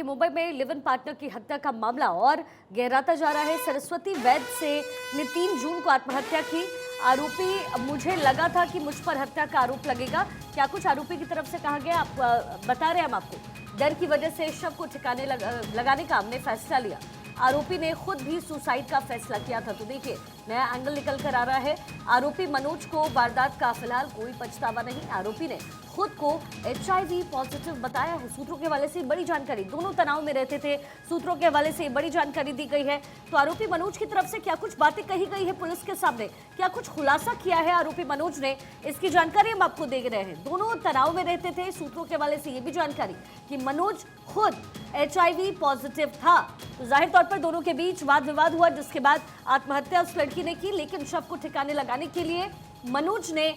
देखिए, मुंबई में live in partner की हत्या का मामला और गहराता जा रहा है। सरस्वती वैद्य ने 3 जून को आत्महत्या की। आरोपी, मुझे लगा था कि मुझ पर हत्या का आरोप लगेगा, क्या कुछ आरोपी की तरफ से कहा गया, आप बता रहे हैं हम आपको। डर की वजह से शव को ठिकाने लगाने का हमने फैसला लिया। आरोपी ने खुद भी सुसाइड का फैसला किया था। तो देखिए, नया एंगल निकल कर आ रहा है। आरोपी मनोज को वारदात का फिलहाल कोई पछतावा नहीं। आरोपी ने खुद को HIV पॉजिटिव बताया है। सूत्रों के हवाले से बड़ी जानकारी, दोनों तनाव में रहते थे, सूत्रों के हवाले से बड़ी जानकारी दी गई है। तो आरोपी मनोज की तरफ से क्या कुछ बातें कही गई है पुलिस के सामने, क्या कुछ खुलासा किया है आरोपी मनोज ने, इसकी जानकारी हम आपको दे रहे हैं। दोनों तनाव में रहते थे, सूत्रों के हवाले से ये भी जानकारी कि मनोज खुद HIV पॉजिटिव था। तो जाहिर तौर पर दोनों के बीच वाद विवाद हुआ, जिसके बाद आत्महत्या उस लड़की ने की। लेकिन शव को ठिकाने लगाने के लिए मनोज ने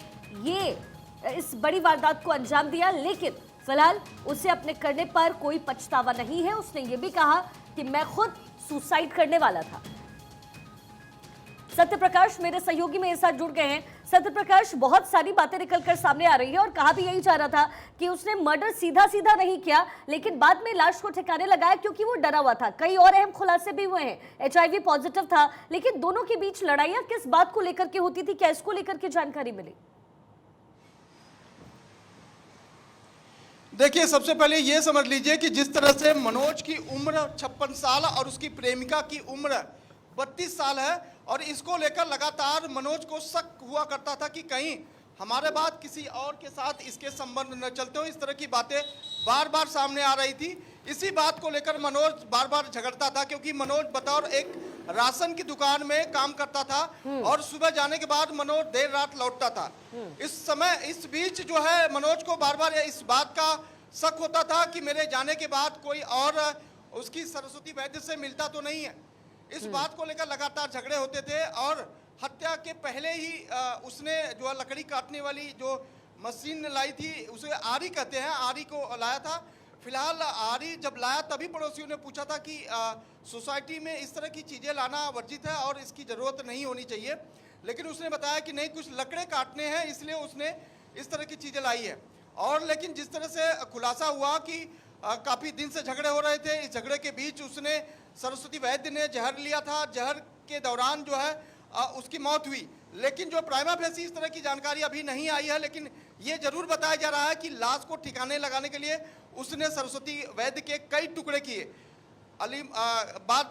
इस बड़ी वारदात को अंजाम दिया। लेकिन फिलहाल उसे अपने करने पर कोई पछतावा नहीं है। उसने ये भी कहा कि मैं खुद सुसाइड करने वाला था। सत्यप्रकाश मेरे सहयोगी मेरे साथ जुड़ गए हैं। सत्यप्रकाश, बहुत सारी बातें निकलकर सामने आ रही है और कहा भी यही जा रहा था कि उसने मर्डर सीधा सीधा नहीं किया, लेकिन बाद में लाश को ठिकाने लगाया क्योंकि वो डरा हुआ था। कई और अहम खुलासे भी हुए हैं। HIV पॉजिटिव था, लेकिन दोनों के बीच लड़ाइयां किस बात को लेकर के होती थी, क्या इसको लेकर के जानकारी मिली? देखिए, सबसे पहले ये समझ लीजिए कि जिस तरह से मनोज की उम्र 56 साल और उसकी प्रेमिका की उम्र 32 साल है, और इसको लेकर लगातार मनोज को शक हुआ करता था कि कहीं हमारे बाद किसी और के साथ इसके संबंध न चलते हो। इस तरह की बातें बार बार सामने आ रही थी। इसी बात को लेकर मनोज बार बार झगड़ता था, क्योंकि मनोज बतौर एक राशन की दुकान में काम करता था और सुबह जाने के बाद मनोज देर रात लौटता था। इस बीच जो है मनोज को बार बार इस बात का शक होता था कि मेरे जाने के बाद कोई और उसकी सरस्वती वैद्य से मिलता तो नहीं है। इस बात को लेकर लगातार झगड़े होते थे और हत्या के पहले ही उसने जो लकड़ी काटने वाली जो मशीन लाई थी, उसे आरी कहते हैं, आरी को लाया था। फिलहाल आरी जब लाया तभी पड़ोसियों ने पूछा था कि सोसाइटी में इस तरह की चीज़ें लाना वर्जित है और इसकी ज़रूरत नहीं होनी चाहिए, लेकिन उसने बताया कि नहीं, कुछ लकड़े काटने हैं, इसलिए उसने इस तरह की चीज़ें लाई है। और लेकिन जिस तरह से खुलासा हुआ कि काफ़ी दिन से झगड़े हो रहे थे, इस झगड़े के बीच उसने सरस्वती वैद्य ने जहर लिया था। जहर के दौरान जो है उसकी मौत हुई। लेकिन जो प्राइमा फेसी इस तरह की जानकारी अभी नहीं आई है, लेकिन ये जरूर बताया जा रहा है कि लाश को ठिकाने लगाने के लिए उसने सरस्वती वैद्य के कई टुकड़े किए। बात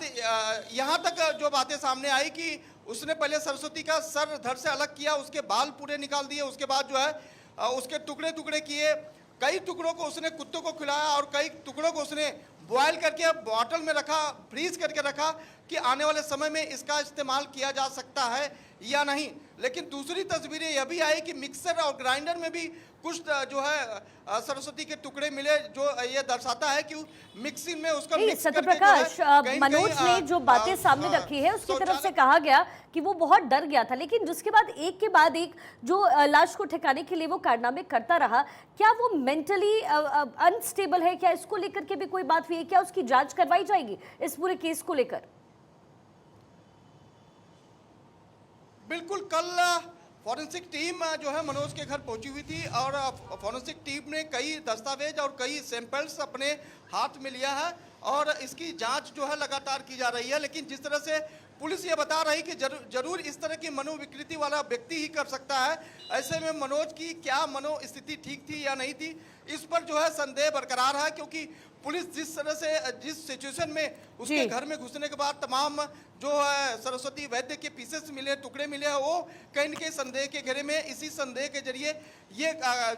यहाँ तक जो बातें सामने आई कि उसने पहले सरस्वती का सर धड़ से अलग किया, उसके बाल पूरे निकाल दिए, उसके बाद जो है उसके टुकड़े टुकड़े किए। कई टुकड़ों को उसने कुत्तों को खिलाया और कई टुकड़ों को उसने बॉयल करके बॉटल में रखा, फ्रीज करके रखा कि आने वाले समय में इसका इस्तेमाल किया जा सकता है या नहीं। लेकिन दूसरी तस्वीरें यह भी आई कि मिक्सर और ग्राइंडर में भी कुछ जो है सरस्वती के टुकड़े मिले, जो ये दर्शाता है कि मिक्सिंग में उसका मिक्स करके सत्यप्रकाश, मनोज ने जो बातें सामने रखी है उसकी तरफ से कहा गया कि वो बहुत डर गया था, लेकिन जिसके बाद एक के बाद एक जो लाश को ठिकाने के लिए वो कारनामे करता रहा, क्या वो मेंटली अनस्टेबल है? क्या इसको लेकर के भी कोई बात हुई है? क्या उसकी जांच करवाई जाएगी इस पूरे केस को लेकर? बिल्कुल, कल फॉरेंसिक टीम जो है मनोज के घर पहुंची हुई थी और फॉरेंसिक टीम ने कई दस्तावेज और कई सैंपल्स अपने हाथ में लिया है और इसकी जांच जो है लगातार की जा रही है। लेकिन जिस तरह से पुलिस ये बता रही कि जरूर इस तरह की मनोविकृति वाला व्यक्ति ही कर सकता है, ऐसे में मनोज की क्या मनोस्थिति ठीक थी या नहीं थी, इस पर जो है संदेह बरकरार है। क्योंकि पुलिस जिस तरह से जिस सिचुएशन में उसके घर में घुसने के बाद तमाम जो है सरस्वती वैद्य के पीसेस मिले, टुकड़े मिले हैं, वो कहीं न कहीं संदेह के घेरे में, इसी संदेह के जरिए ये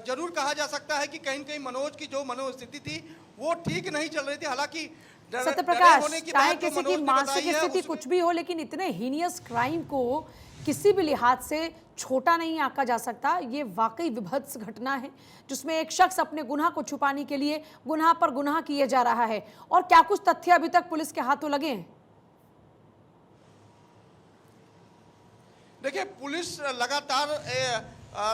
जरूर कहा जा सकता है कि कहीं न कहीं मनोज की जो मनोस्थिति थी वो ठीक नहीं चल रही थी। हालांकि सत्यप्रकाश, चाहे किसी की मानसिक स्थिति कुछ भी हो, लेकिन इतने हीनियस क्राइम को किसी भी लिहाज से छोटा नहीं आंका जा सकता। ये वाकई विभत्स घटना है जिसमें एक शख्स अपने गुनाह को छुपाने के लिए गुनाह पर गुनाह किए जा रहा है। और क्या कुछ तथ्य अभी तक पुलिस के हाथों लगे हैं? देखिए, पुलिस लगातार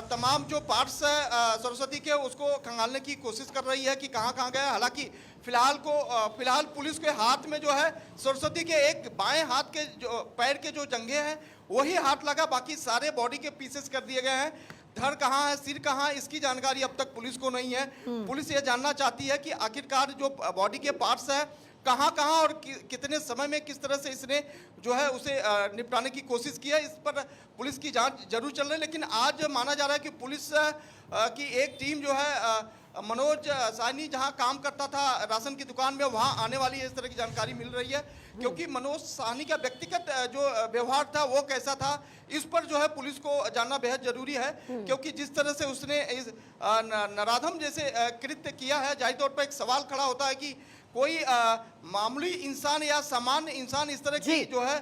तमाम जो पार्ट्स है सरस्वती के उसको खंगालने की कोशिश कर रही है कि कहाँ कहाँ गया। हालांकि फिलहाल पुलिस के हाथ में जो है सरस्वती के एक बाएं हाथ के जो पैर के जो जंघे हैं वही हाथ लगा, बाकी सारे बॉडी के पीसेस कर दिए गए हैं। धड़ कहाँ है, सिर कहाँ है, इसकी जानकारी अब तक पुलिस को नहीं है। पुलिस ये जानना चाहती है कि आखिरकार जो बॉडी के पार्ट्स है कहाँ कहाँ और कितने समय में किस तरह से इसने जो है उसे निपटाने की कोशिश की है। इस पर पुलिस की जांच जरूर चल रही है, लेकिन आज माना जा रहा है कि पुलिस की एक टीम जो है मनोज साहनी जहां काम करता था राशन की दुकान में, वहां आने वाली है, इस तरह की जानकारी मिल रही है। क्योंकि मनोज साहनी का व्यक्तिगत जो व्यवहार था वो कैसा था, इस पर जो है पुलिस को जानना बेहद जरूरी है। क्योंकि जिस तरह से उसने इस नराधम जैसे कृत्य किया है, जाहिर तौर पर एक सवाल खड़ा होता है कि कोई मामूली इंसान या सामान्य इंसान इस तरह की जो है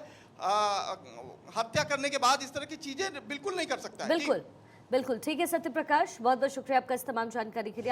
हत्या करने के बाद इस तरह की चीजें बिल्कुल नहीं कर सकता है। बिल्कुल बिल्कुल ठीक है सत्य प्रकाश, बहुत बहुत शुक्रिया आपका इस तमाम जानकारी के लिए।